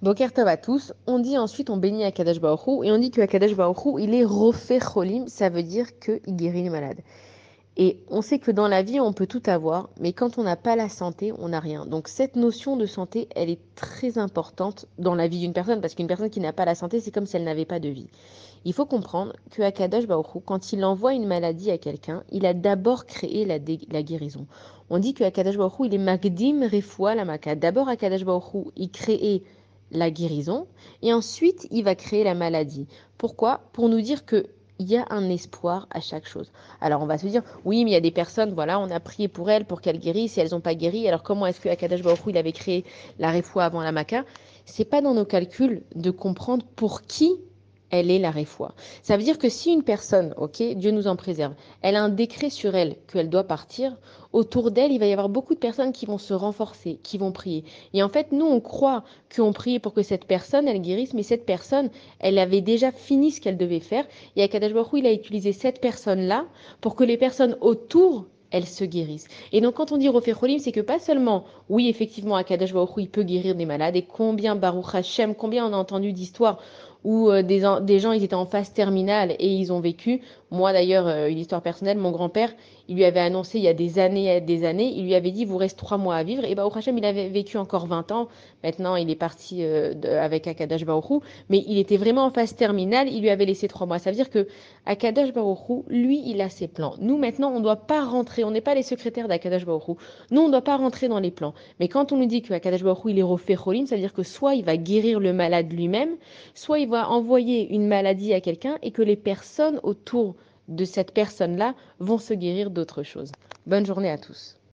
Boker Tov à tous. On dit ensuite, on bénit Akadosh Baruch Hu, et on dit que Akadosh Baruch Hu, il est Rofé Cholim, ça veut dire qu'il guérit les malades. Et on sait que dans la vie, on peut tout avoir, mais quand on n'a pas la santé, on n'a rien. Donc cette notion de santé, elle est très importante dans la vie d'une personne, parce qu'une personne qui n'a pas la santé, c'est comme si elle n'avait pas de vie. Il faut comprendre que Akadosh Baruch Hu, quand il envoie une maladie à quelqu'un, il a d'abord créé la guérison. On dit que Akadosh Baruch Hu, il est Magdim Refoua la Maka. D'abord, Akadosh Baruch Hu, il crée la guérison, et ensuite, il va créer la maladie. Pourquoi? Pour nous dire que il y a un espoir à chaque chose. Alors on va se dire, oui, mais il y a des personnes, voilà, on a prié pour elles, pour qu'elles guérissent, et elles n'ont pas guéri. Alors comment est-ce que Akadosh Baruch Hu, il avait créé la Refoua avant la Maka? C'est pas dans nos calculs de comprendre pour qui elle est la réfoua. Ça veut dire que si une personne, ok, Dieu nous en préserve, elle a un décret sur elle qu'elle doit partir, autour d'elle, il va y avoir beaucoup de personnes qui vont se renforcer, qui vont prier. Et en fait, nous, on croit qu'on prie pour que cette personne, elle guérisse, mais cette personne, elle avait déjà fini ce qu'elle devait faire. Et Akadosh Baruch Hu, il a utilisé cette personne-là pour que les personnes autour elles se guérissent. Et donc, quand on dit Rofé Cholim, c'est que pas seulement, oui, effectivement, Akadosh Baruch Hu, il peut guérir des malades, et combien Baruch Hashem, combien on a entendu d'histoires où des gens ils étaient en phase terminale et ils ont vécu. Moi d'ailleurs, une histoire personnelle, mon grand-père, il lui avait annoncé il y a des années, il lui avait dit, vous reste 3 mois à vivre. Et bah, au Hachem, il avait vécu encore 20 ans. Maintenant, il est parti avec Akadash Baruch Hu, mais il était vraiment en phase terminale, il lui avait laissé 3 mois. Ça veut dire que Akadash Baruch Hu, lui, il a ses plans. Nous, maintenant, on ne doit pas rentrer, on n'est pas les secrétaires d'Akadash Baruch Hu. Nous, on ne doit pas rentrer dans les plans. Mais quand on nous dit que Akadash Baruch Hu, il est refait cholim, ça veut dire que soit il va guérir le malade lui-même, soit il va envoyer une maladie à quelqu'un et que les personnes autour de cette personne-là vont se guérir d'autre chose. Bonne journée à tous.